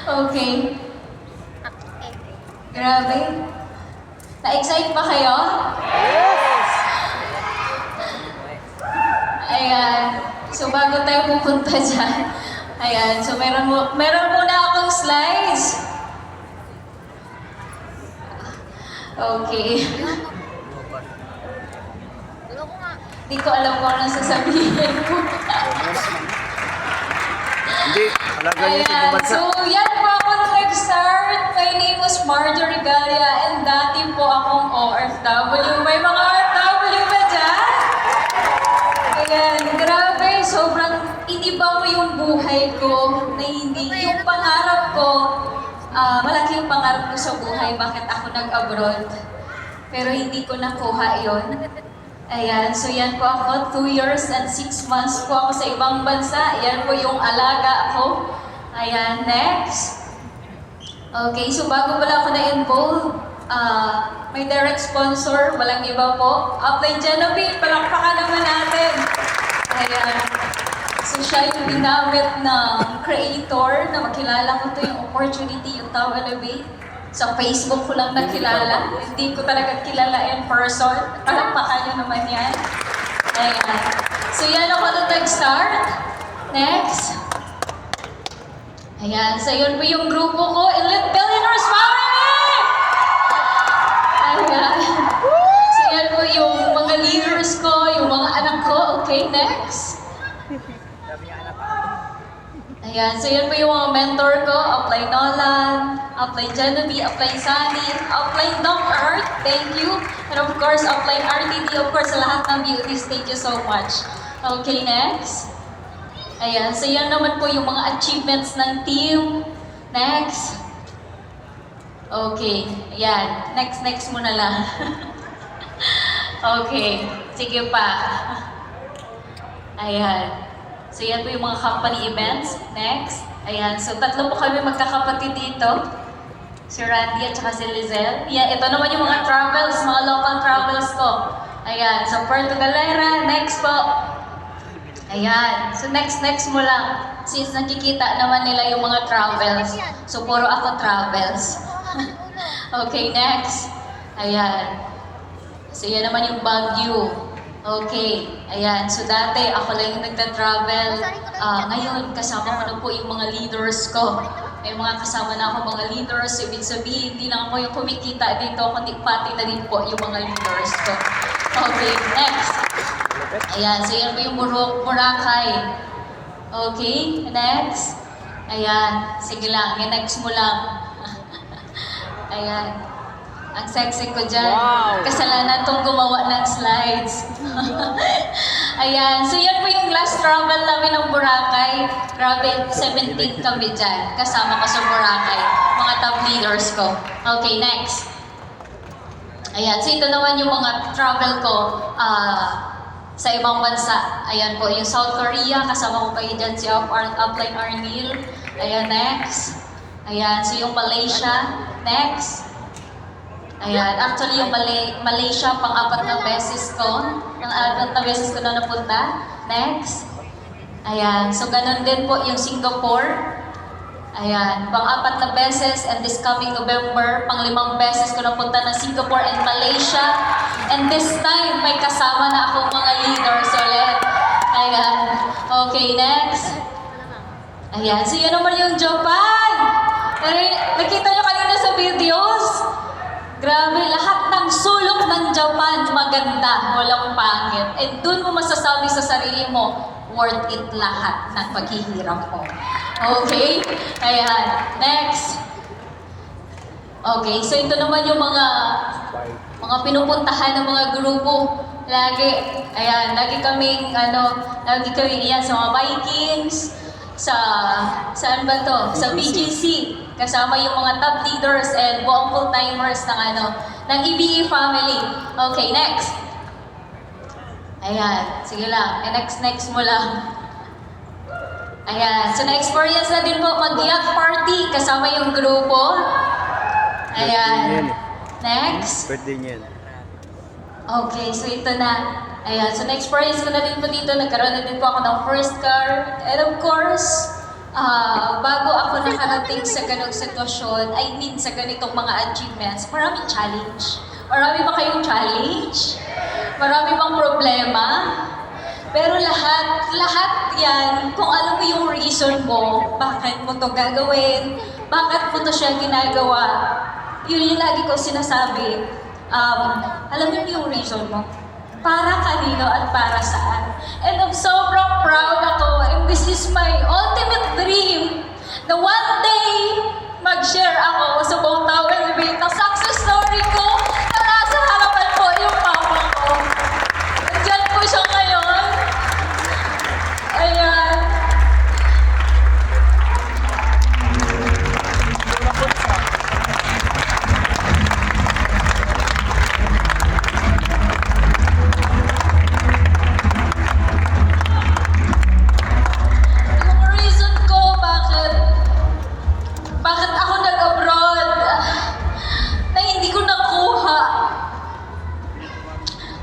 Okay. Grabe. Na-excite ba kayo? Ayan. So, bago tayo pupunta dyan. Ayan. So, meron muna akong slides. Okay. Hindi ko alam kung anong sasabihin ko. Hindi, alaga niya sa Ayan, bansa. so yan po ako nung nag-start. My name was Marjorie Galia and dati po akong OFW. May mga OFW ba dyan? Ayan, grabe, sobrang iniba mo yung buhay ko na hindi. Yung pangarap ko, malaki yung pangarap ko sa buhay, bakit ako nag-abroad. Pero hindi ko nakuha yon. Ayan, so yan po ako, 2 years and 6 months po ako sa ibang bansa. Yan po yung alaga ako. Ayan, next. Okay, so bago pala ako na-involve, may direct sponsor, walang iba po. Upline Genevieve, palakpakan naman natin. Ayan. So siya yung ginamit ng creator na makilala ko to yung opportunity, yung Tao Elevate. Sa Facebook ko lang nakilala. Hindi ko talaga kilala in person. Palakpakan nyo naman yan. Ayan. So yan ako nung nag-start. Next. Ayan. So yun po yung grupo ko. Elite Billionaires Family! Ayan. So yan po yung mga leaders ko, yung mga anak ko. Okay, next. Ayan, so yun po yung mga mentor ko, Apply Nolan, Apply Genevieve, Apply Sunny, Apply Doc Earth, thank you. And of course, Apply RTD, of course, sa lahat ng beauties, thank you so much. Okay, next. Ayan, so yan naman po yung mga achievements ng team. Next. Okay, ayan, next muna lang. Okay, sige pa. Ayan. So yan po yung mga company events. Next. Ayan. So tatlo po kami magkakapatid dito. Si Randy at saka si Lizelle. Yan. Ito naman yung mga travels, mga local travels ko. Ayan. So Puerto Galera. Next po. Ayan. So next mo lang. Since nakikita naman nila yung mga travels. So puro ako travels. Okay, next. Ayan. So yan naman yung Baguio. Okay, ayan. So dati ako lang yung nagta-travel. Ngayon, kasama ko na po yung mga leaders ko. May mga kasama na ako mga leaders. Ibig sabihin, hindi lang ako yung kumikita dito, kundi pati na din po yung mga leaders ko. Okay, next. Ayan, so yan po yung Boracay. Okay, next. Ayan, sige lang, next mo lang. Ayan. Ang sexy ko dyan. Wow. Kasalanan tong gumawa ng slides. Ayan. So yan po yung last travel namin ng Boracay. Grabe, 17 kami dyan. Kasama ko sa Boracay. Mga top leaders ko. Okay, next. Ayan. So ito naman yung mga travel ko sa ibang bansa. Ayan po, yung South Korea. Kasama ko kayo dyan si Upline Arnil. Ayan, next. Ayan. So yung Malaysia. Next. Ayan, actually yung Malaysia, pang-apat na beses ko. Pang-apat na beses ko na napunta. Next. Ayan, so ganun din po yung Singapore. Ayan, pang-apat na beses and this coming November, pang-5 beses ko napunta ng Singapore and Malaysia. And this time, may kasama na akong mga leaders ulit. Ayan, okay, next. Ayan, so yun naman yung Japan. Nakita nyo kanina sa videos? Grabe, lahat ng sulok ng Japan maganda, walang pangit. And dun mo masasabi sa sarili mo, worth it lahat ng paghihirap mo. Okay? Ayan. Next. Okay, so ito naman yung mga pinupuntahan ng mga grupo. Lagi, ayan, lagi kaming iyan sa mga Vikings, saan ba to? Sa BGC. Kasama yung mga top leaders and buong full-timers ng EBE family. Okay, next. Ayan, sige lang. Next mo lang. Ayan, so na-experience na din po mag-yak party kasama yung grupo. Ayan. Next. Birthday niyan. Okay, so ito na. Ayan, so na-experience ko na din po dito. Nagkaroon na din po ako ng first car. And of course, bago ako nakarating sa ganong sitwasyon, I mean sa ganitong mga achievements, maraming challenge. Marami ba kayong challenge? Marami bang problema? Pero lahat yan, kung alam mo yung reason mo, bakit mo to gagawin, bakit mo to siya ginagawa, yun yung lagi ko sinasabi. Alam niyo yung reason mo? Para kanino at para saan. And I'm sobrang proud ako, and this is my ultimate dream, na one day, mag-share ako sa buong tao elevate ang success story ko na nasa harapan po yung papa ko. Nandiyan po siya ngayon. Ayan. Yung reason ko bakit ako nag-abroad na hindi ko nakuha.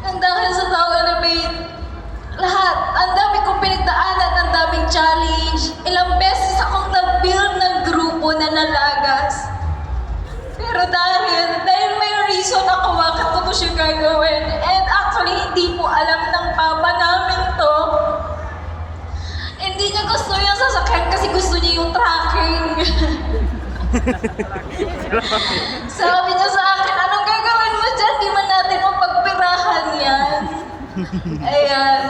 Ang dahil sa Tao Elevate, lahat, ang dami kong pinagdaanan, ang daming challenge. Ilang beses akong nag-build ng grupo na nalagas. Pero dahil may reason ako bakit ko to siya gagawin. And actually, hindi po alam ng papa namin to. Hindi niya gusto yung sasakyan kasi gusto niya yung tracking. Sabi niya sa akin, anong gagawin mo dyan? Di man natin mapagpirahan yan. Ayan.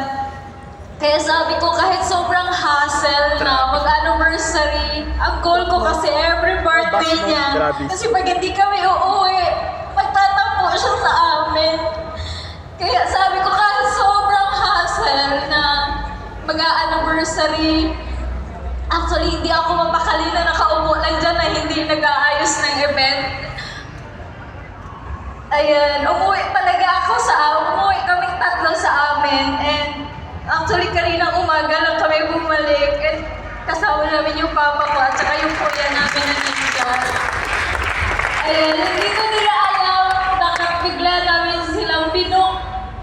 Kaya sabi ko, kahit sobrang hassle na mag-anniversary, ang goal ko kasi every birthday niya. Kasi pag hindi kami uuwi, magtatampo siya sa amin. Kaya sabi ko, kahit sobrang hassle na mag-anniversary, actually, hindi ako mapakali na nakaupo lang dyan na hindi nag-aayos ng event. Ayan, umuwi kaming tatlo sa amin. And actually, kaninang umaga lang kami bumalik. And kasama namin yung papa ko at saka yung kuya namin na nandito. Ayan, hindi ko nila alam, nakapigla namin silang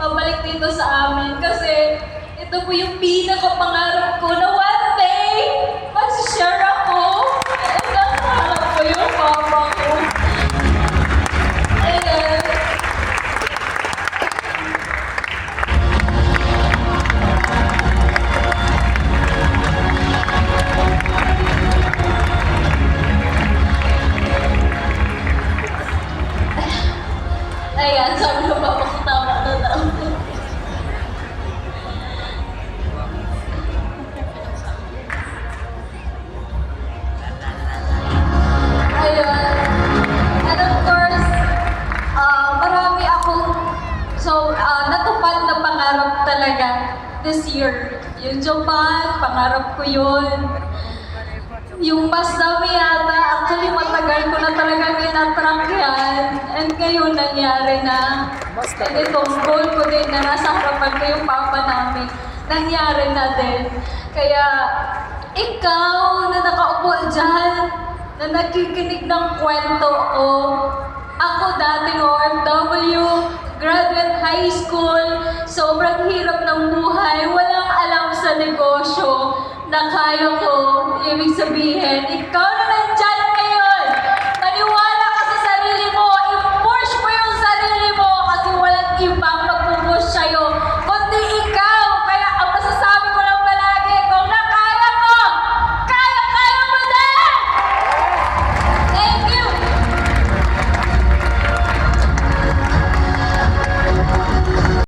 pabalik dito sa amin. Kasi ito po yung pinakapangarap ko na one day, mag-share ako. And nakaharap ko yung papa ko. Ayan. Ayan, sabi ng papa ko, tama na tama. Ayun. And of course, marami akong, natupad na pangarap talaga this year. Yung Japan, pangarap ko yun. Yung mas dami yata, actually matagal ko na talaga ginatrank yan. And ngayon nangyari na. And itong goal ko din na nasa harapan ko yung papa namin, nangyari na din. Kaya, ikaw na nakaupo dyan, na nakikinig ng kwento ko, ako dating OFW, graduate high school, sobrang hirap ng buhay, walang alam sa negosyo na kaya ko, ibig sabihin, ikaw na